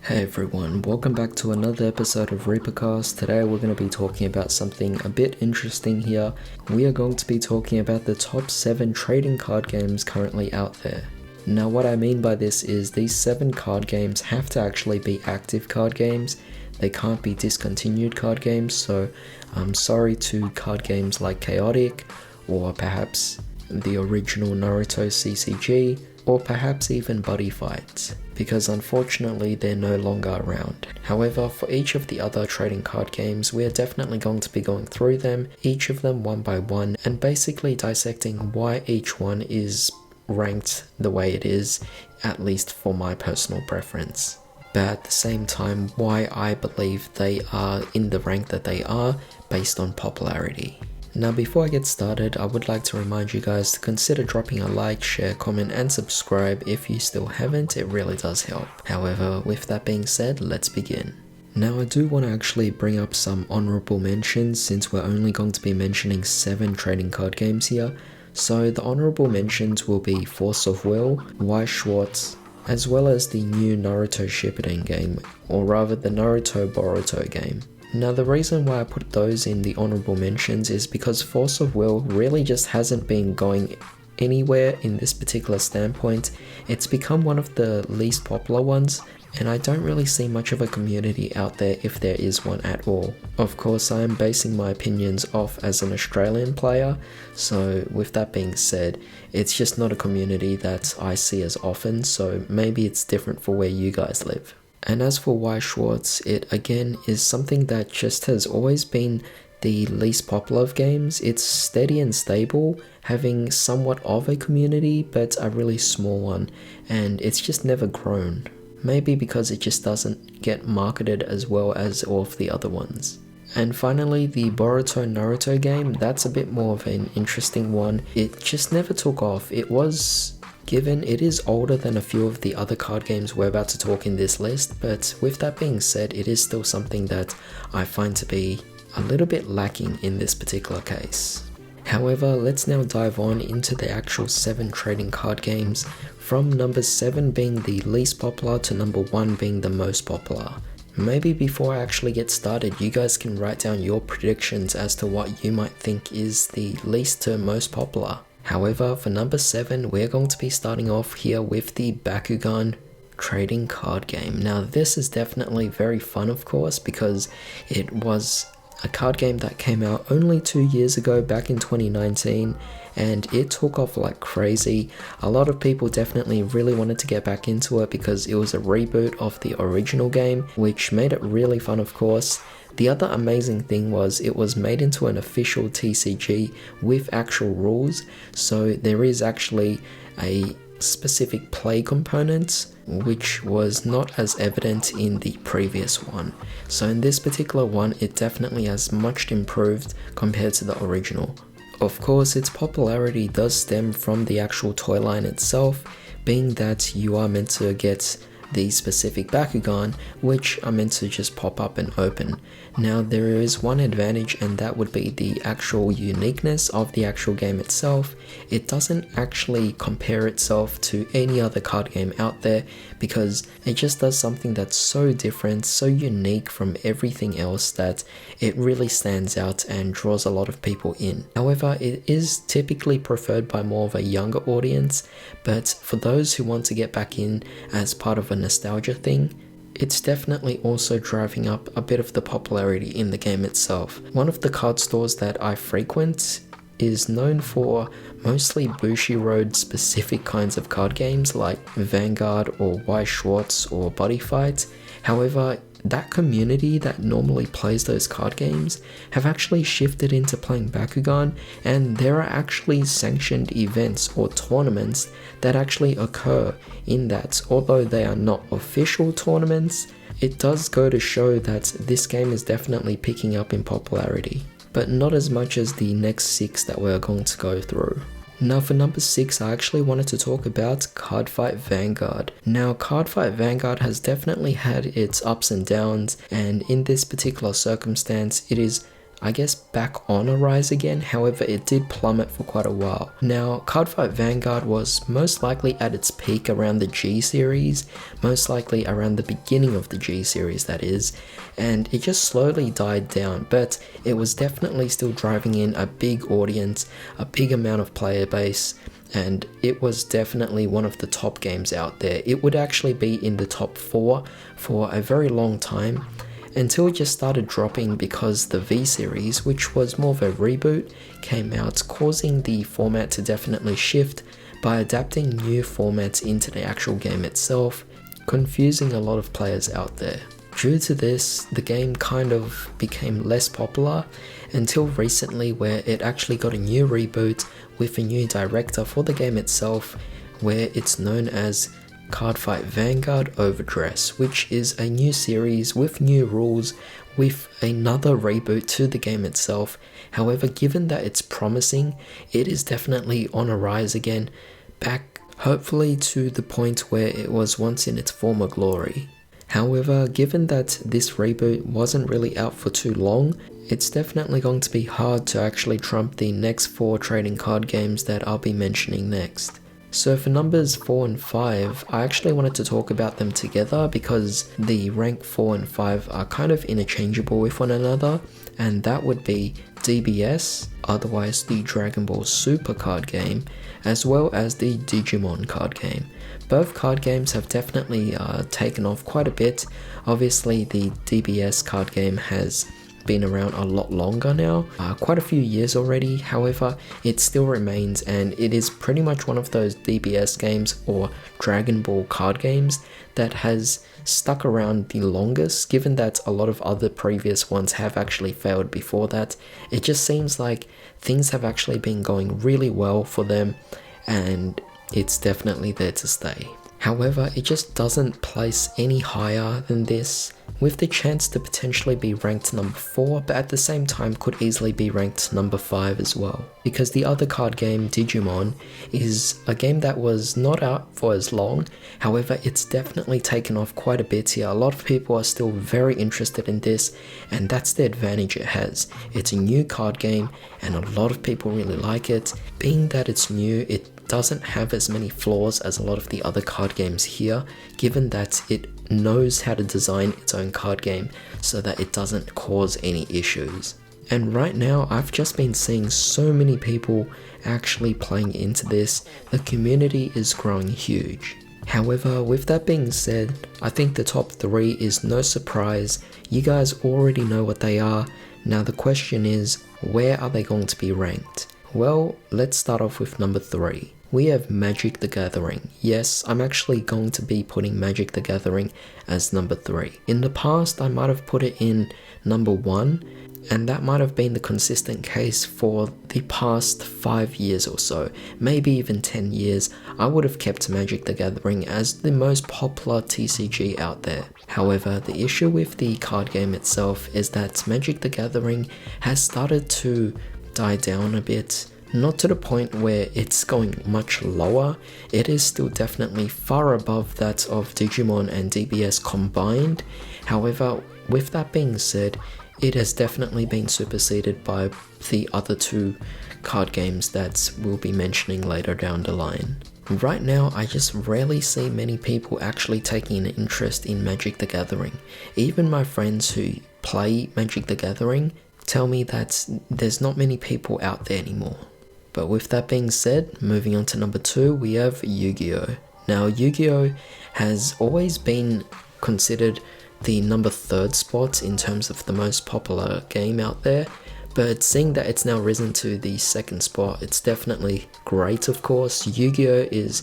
Hey everyone, welcome back to another episode of ReaperCast. Today we're going to be talking about something a bit interesting here. We are going to be talking about the top 7 trading card games currently out there. Now what I mean by this is these 7 card games have to actually be active card games. They can't be discontinued card games, so I'm sorry to card games like Chaotic, or perhaps the original Naruto CCG, or perhaps even Buddy Fights, because unfortunately they're no longer around. However, for each of the other trading card games, we are definitely going to be going through them, each of them one by one, and basically dissecting why each one is ranked the way it is, at least for my personal preference. But at the same time, why I believe they are in the rank that they are based on popularity. Now before I get started, I would like to remind you guys to consider dropping a like, share, comment and subscribe if you still haven't. It really does help. However, with that being said, let's begin. Now I do want to actually bring up some honorable mentions since we're only going to be mentioning 7 trading card games here. So the honorable mentions will be Force of Will, Schwartz, as well as the new Naruto Shippuden game, or rather the Naruto Boruto game. Now the reason why I put those in the honorable mentions is because Force of Will really just hasn't been going anywhere in this particular standpoint. It's become one of the least popular ones, and I don't really see much of a community out there if there is one at all. Of course, I am basing my opinions off as an Australian player, so with that being said, it's just not a community that I see as often, so maybe it's different for where you guys live. And as for Schwartz, it again is something that just has always been the least popular of games. It's steady and stable, having somewhat of a community, but a really small one, and it's just never grown. Maybe because it just doesn't get marketed as well as all of the other ones. And finally, the Boruto Naruto game, that's a bit more of an interesting one. It just never took off. It is older than a few of the other card games we're about to talk in this list, but with that being said, it is still something that I find to be a little bit lacking in this particular case. However, let's now dive on into the actual 7 trading card games, from number 7 being the least popular to number 1 being the most popular. Maybe before I actually get started, you guys can write down your predictions as to what you might think is the least to most popular. However, for number 7, we're going to be starting off here with the Bakugan trading card game. Now this is definitely very fun, of course, because it was a card game that came out only 2 years ago, back in 2019, and it took off like crazy. A lot of people definitely really wanted to get back into it because it was a reboot of the original game, which made it really fun, of course. The other amazing thing was it was made into an official TCG with actual rules, so there is actually a specific play component, which was not as evident in the previous one. So in this particular one, it definitely has much improved compared to the original. Of course, its popularity does stem from the actual toy line itself, being that you are meant to get the specific Bakugan, which are meant to just pop up and open. Now there is one advantage, and that would be the actual uniqueness of the actual game itself. It doesn't actually compare itself to any other card game out there because it just does something that's so different, so unique from everything else that it really stands out and draws a lot of people in. However, it is typically preferred by more of a younger audience, but for those who want to get back in as part of a nostalgia thing, it's definitely also driving up a bit of the popularity in the game itself. One of the card stores that I frequent is known for mostly Bushiroad specific kinds of card games like Vanguard or Schwartz or Buddy Fight. However, that community that normally plays those card games have actually shifted into playing Bakugan, and there are actually sanctioned events or tournaments that actually occur in that. Although they are not official tournaments, it does go to show that this game is definitely picking up in popularity, but not as much as the next 6 that we're going to go through. Now for number 6, I actually wanted to talk about Cardfight Vanguard. Now Cardfight Vanguard has definitely had its ups and downs, and in this particular circumstance it is I guess, back on a rise again. However, it did plummet for quite a while. Now, Cardfight Vanguard was most likely at its peak around the G series, most likely around the beginning of the G series, that is, and it just slowly died down, but it was definitely still driving in a big audience, a big amount of player base, and it was definitely one of the top games out there. It would actually be in the top 4 for a very long time, until it just started dropping because the V series, which was more of a reboot, came out, causing the format to definitely shift by adapting new formats into the actual game itself, confusing a lot of players out there. Due to this, the game kind of became less popular until recently, where it actually got a new reboot with a new director for the game itself, where it's known as Cardfight Vanguard Overdress, which is a new series with new rules, with another reboot to the game itself. However, given that it's promising, it is definitely on a rise again, back hopefully to the point where it was once in its former glory. However, given that this reboot wasn't really out for too long, it's definitely going to be hard to actually trump the next 4 trading card games that I'll be mentioning next. So for numbers 4 and 5, I actually wanted to talk about them together because the rank 4 and 5 are kind of interchangeable with one another, and that would be DBS, otherwise the Dragon Ball Super card game, as well as the Digimon card game. Both card games have definitely taken off quite a bit. Obviously the DBS card game has been around a lot longer now, quite a few years already. However, it still remains, and it is pretty much one of those DBS games or Dragon Ball card games that has stuck around the longest, given that a lot of other previous ones have actually failed before that. It just seems like things have actually been going really well for them, and it's definitely there to stay. However, it just doesn't place any higher than this, with the chance to potentially be ranked number 4, but at the same time could easily be ranked number 5 as well. Because the other card game, Digimon, is a game that was not out for as long. However, it's definitely taken off quite a bit here. A lot of people are still very interested in this, and that's the advantage it has. It's a new card game, and a lot of people really like it. Being that it's new, it doesn't have as many flaws as a lot of the other card games here, given that it knows how to design its own card game so that it doesn't cause any issues. And right now, I've just been seeing so many people actually playing into this. The community is growing huge. However, with that being said, I think the top 3 is no surprise. You guys already know what they are. Now the question is, where are they going to be ranked? Well, let's start off with number 3. We have Magic the Gathering. Yes, I'm actually going to be putting Magic the Gathering as number 3. In the past, I might have put it in number 1, and that might have been the consistent case for the past 5 years or so, maybe even 10 years. I would have kept Magic the Gathering as the most popular TCG out there. However, the issue with the card game itself is that Magic the Gathering has started to die down a bit. Not to the point where it's going much lower. It is still definitely far above that of Digimon and DBS combined. However, with that being said, it has definitely been superseded by the other 2 card games that we'll be mentioning later down the line. Right now, I just rarely see many people actually taking an interest in Magic the Gathering. Even my friends who play Magic the Gathering tell me that there's not many people out there anymore. But with that being said, moving on to number 2, we have Yu-Gi-Oh! Now, Yu-Gi-Oh! Has always been considered the number 3rd spot in terms of the most popular game out there, but seeing that it's now risen to the 2nd spot, it's definitely great, of course. Yu-Gi-Oh! Is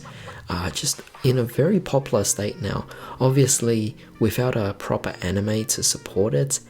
just in a very popular state now, obviously without a proper anime to support it.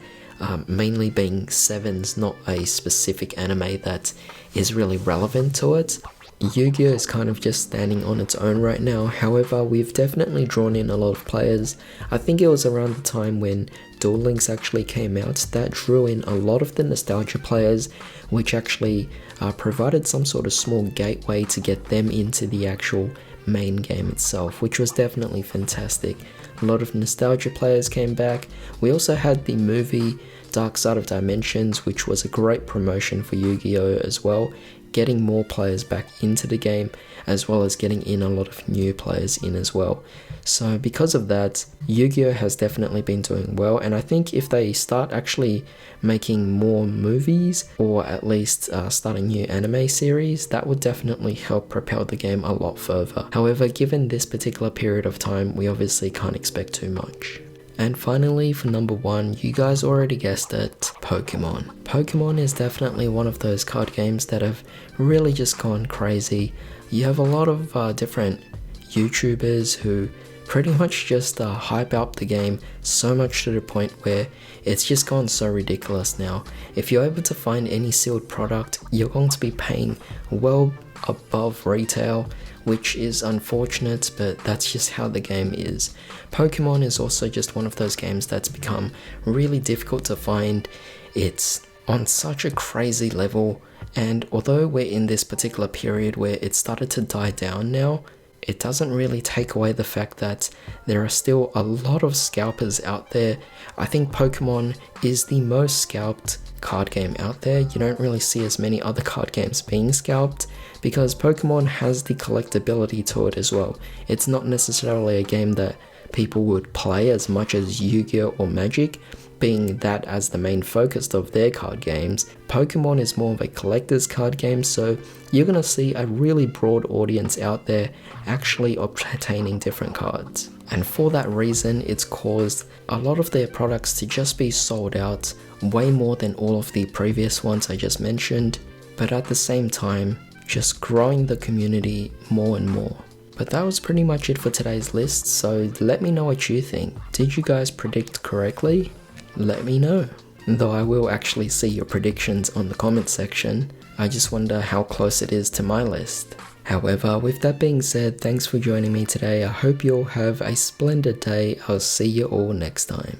Mainly being Sevens, not a specific anime that is really relevant to it. Yu-Gi-Oh! Is kind of just standing on its own right now. However, we've definitely drawn in a lot of players. I think it was around the time when Duel Links actually came out that drew in a lot of the nostalgia players, which actually provided some sort of small gateway to get them into the actual main game itself, which was definitely fantastic. A lot of nostalgia players came back. We also had the movie Dark Side of Dimensions, which was a great promotion for Yu-Gi-Oh as well, getting more players back into the game, as well as getting in a lot of new players in as well. So because of that, Yu-Gi-Oh has definitely been doing well, and I think if they start actually making more movies, or at least start a new anime series, that would definitely help propel the game a lot further. However, given this particular period of time, we obviously can't expect too much. And finally, for number 1, you guys already guessed it, Pokemon. Pokemon is definitely one of those card games that have really just gone crazy. You have a lot of different YouTubers who pretty much just hype up the game so much to the point where it's just gone so ridiculous now. If you're able to find any sealed product, you're going to be paying well above retail, which is unfortunate, but that's just how the game is. Pokemon is also just one of those games that's become really difficult to find. It's on such a crazy level, and although we're in this particular period where it started to die down now, it doesn't really take away the fact that there are still a lot of scalpers out there. I think Pokemon is the most scalped card game out there. You don't really see as many other card games being scalped because Pokemon has the collectability to it as well. It's not necessarily a game that people would play as much as Yu-Gi-Oh or Magic, being that as the main focus of their card games. Pokemon is more of a collector's card game, so you're going to see a really broad audience out there actually obtaining different cards. And for that reason, it's caused a lot of their products to just be sold out, way more than all of the previous ones I just mentioned, but at the same time, just growing the community more and more. But that was pretty much it for today's list, so let me know what you think. Did you guys predict correctly? Let me know. Though I will actually see your predictions on the comment section, I just wonder how close it is to my list. However, with that being said, thanks for joining me today. I hope you all have a splendid day. I'll see you all next time.